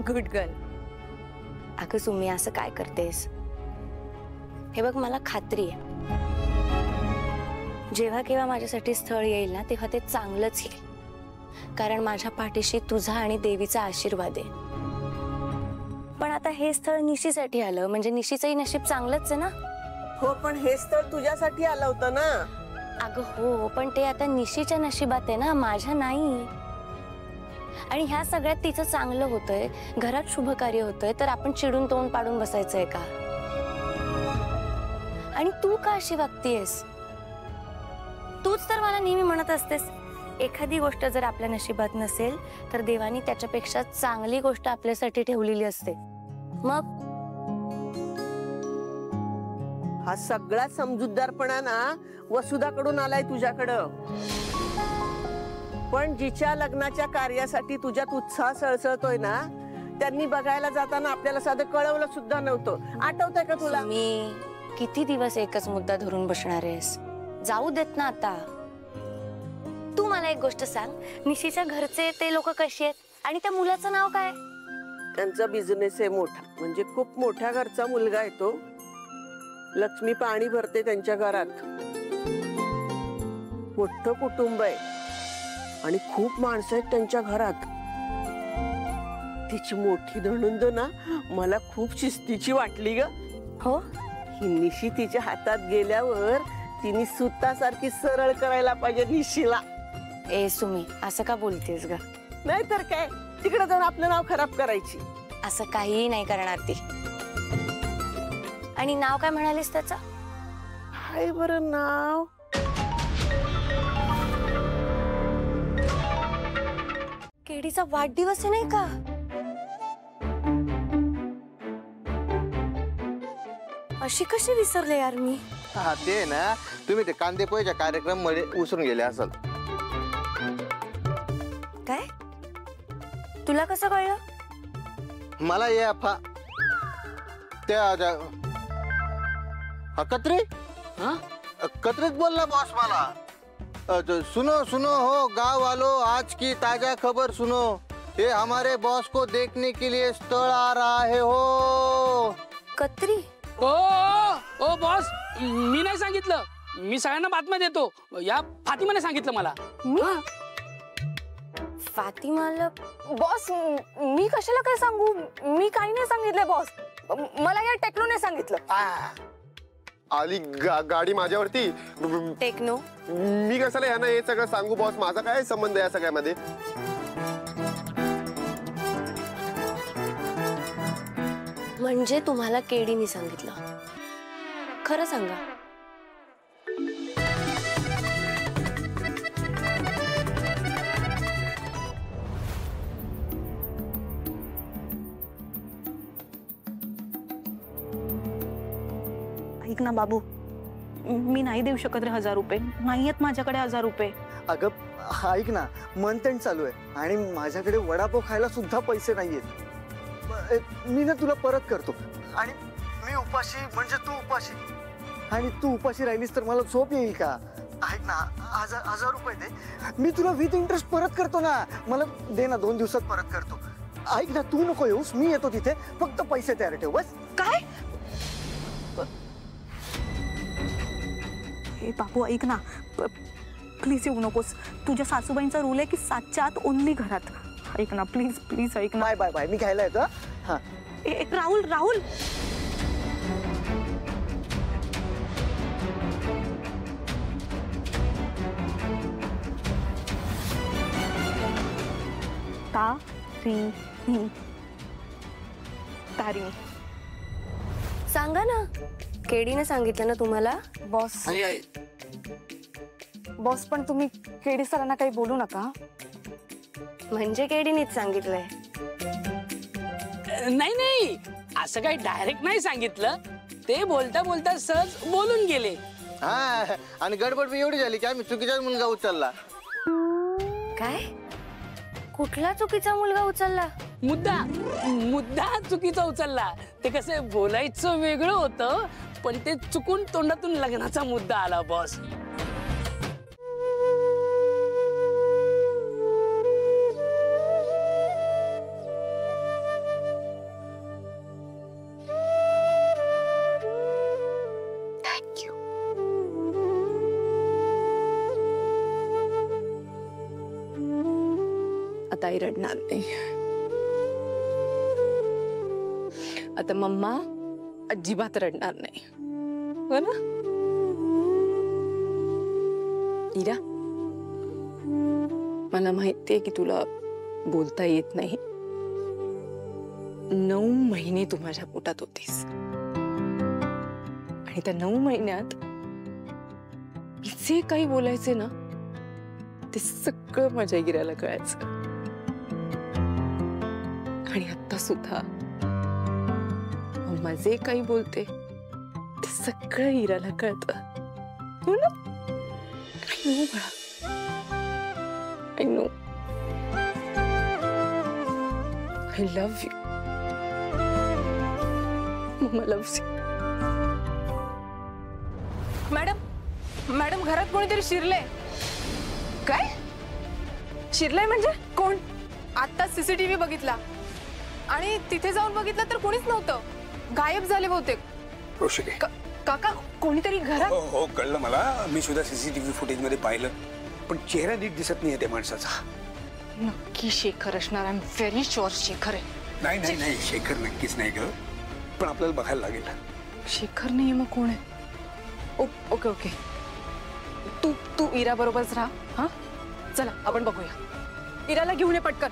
Good girl. अगं सुमी असं काय करतेस? हे बघ मला खात्री आहे जेव्हा केव्हा माझ्यासाठी स्थळ येईल ना तेव्हा ते चांगलंच येईल, कारण माझ्या पाठीशी तुझा आणि देवीचा आशीर्वाद आहे. पण आता हे स्थळ निशीसाठी आलं म्हणजे निशीचंही नशीब चांगलंच आहे ना. हो पण हे स्थळ तुझ्यासाठी आलं होतं ना. अगं हो पण ते आता निशीच्या नशिबात आहे ना, माझ्या नाही. आणि ह्या सगळ्यात तिचं चांगलं होतंय, घरात शुभ कार्य होतंय, तर आपण चिडून तोंड पाडून बसायचंय का? आणि तू का अशी वागतेस? तूच तर मला नेहमी म्हणत असतेस एखादी गोष्ट जर आपल्या नशिबात नसेल तर देवानी त्याच्यापेक्षा चांगली गोष्ट आपल्यासाठी ठेवलेली असते. मग हा सगळा समजूतदारपणा ना वसुधाकडून आलाय तुझ्याकडं. पण जिच्या लग्नाच्या कार्यासाठी तुझ्यात उत्साह सळसळतोय ना, त्यांनी बघायला जाताना आपल्याला साधं कळवलं सुद्धा नव्हतं. आठवतंय का तुला? मी किती दिवस एकच मुद्दा धरून बसणार आहेस? जाऊ देत ना आता. तू मला एक गोष्ट सांग, निशीच्या घरचे ते लोक कशी आहेत आणि त्या मुलाचं नाव काय? त्यांचा बिझनेस आहे मोठा, म्हणजे खूप मोठ्या घरचा मुलगा आहे तो. लक्ष्मी पाणी भरते त्यांच्या घरात. मोठं कुटुंब आहे आणि खूप माणसं आहेत त्यांच्या घरात. तिची मोठी नणंद ना मला खूप शिस्तीची वाटली ग. हो, ही निशी तिच्या हातात गेल्यावर तिने सुतासारखी सरळ करायला पाहिजे निशीला. ए सुमी असं का बोलतेस ग? नाही तर काय, तिकडे जाऊन आपलं नाव खराब करायची. असं काहीही नाही करणार ती. आणि नाव काय म्हणालीस त्याचं? हाय बरं नाव, केडीचा वाढदिवस आहे नाही का? अशी कशी विसरले यार मी. हा ते ना, तुम्ही ते कांदे पोह्याच्या कार्यक्रम मध्ये उसरून गेले असाल. काय? तुला कसं कळलं? मला या त्या कत्री कत्रीत बोलला बॉस मला. सुनो सुनो हो गांव वालों, आज की ताजा खबर सुनो. ये हमारे बॉस को देखने के लिए स्थळ आ रहा है हो. कत्री? ओ ओ बॉस, मी नाही सांगितलं, मी सगळ्यांना बातम्या देतो. या फातिमाने सांगितलं मला. फातिमाला? बॉस मी कशाला काय सांगू? मी काही नाही सांगितलंय बॉस. मला या टेक्नोने सांगितलं. आली गाडी माझ्यावरती. टेक्नो? मी कशाला यांना हे सगळं सांगू बॉस? माझा काय संबंध या सगळ्यामध्ये? म्हणजे तुम्हाला केडीने सांगितलं? खरं सांगा. ऐक ना बाबू, मी नाही देऊ शकत रे 1000 रुपये. नाहीयेत माझ्याकडे 1000 रुपये. अगं ऐक ना, मंथ एंड चालू आहे आणि माझ्याकडे वडापाव खायला सुद्धा पैसे नाहीयेत. मी ना तुला परत करतो. आणि मी उपाशी म्हणजे तू उपाशी, आणि तू उपाशी राहिलीस तर मला झोप येईल का? ऐक ना, 1000 रुपये दे, मी तुला विथ इंटरेस्ट परत करतो ना. मला दे ना, 2 दिवसात परत करतो. ऐक ना, तू नको येऊस, मी येतो तिथे. फक्त पैसे तयार ठेव बस. काय? हे बाबू ऐक ना, प्लीज येऊ नकोस. तुझ्या सासूबाईंचा रूल आहे की 7च्या आत ओनली घरात. ऐक ना प्लीज प्लीज ऐक ना. बाय बाय बाय, मी घ्यायला येतो. हा राहुल राहुल, तारिणी सांगा ना, केडीने सांगितलं ना तुम्हाला? बॉस बॉस पण तुम्ही केडी सरांना काही बोलू नका. म्हणजे केडीनेच सांगितलंय? नाही नाही, असं काही डायरेक्ट नाही सांगितलं. ते बोलता बोलता सहज बोलून गेले. हा, आणि गडबड बी एवढी झाली की आम्ही चुकीचाच मुलगा उचलला. काय? कुठला चुकीचा मुलगा उचलला? मुद्दा चुकीचा उचलला. ते कसं बोलायचं वेगळं होतं, पण ते चुकून तोंडातून लग्नाचा मुद्दा आला बॉस. अजिबात आई रडणार नाही. आता मम्मा अजिबात रडणार नाही, हो ना? इरा, मला माहितीये की तुला बोलता येत नाही. 9 महिने तू माझ्या पोटात होतीस आणि त्या 9 महिन्यात मी जे काही बोलायचे ना ते सगळं माझ्या इराला कळायचं. आणि आता सुद्धा मम्मा जे काही बोलते ते सगळं इराला कळतं, हो ना? I know, I know. I love you. Mama loves you. Madam घरात कोणीतरी शिरलंय. काय शिरलंय म्हणजे? कोण? आता सीसीटीव्ही बघितला आणि तिथे जाऊन बघितलं तर कोणीच नव्हतं, गायब झाले बहुतेक. रोशिके, काका कोणीतरी घरात. हो कळलं मला, मी सुद्धा सीसीटीव्ही फुटेज मध्ये पाहिलं, पण चेहरा नीट दिसत नाहीये त्या माणसाचा. नक्की शेखर असणार. I am very sure Shekhar आहे. नाही नाही, शेखर नक्कीच नाही ग, पण आपल्याला बघायला लागेल. शेखर नाही मग कोण आहे? ओके ओके, तू इरा बरोबरच राहा. हा चला आपण बघूया. इराला घेऊन ये पटकन.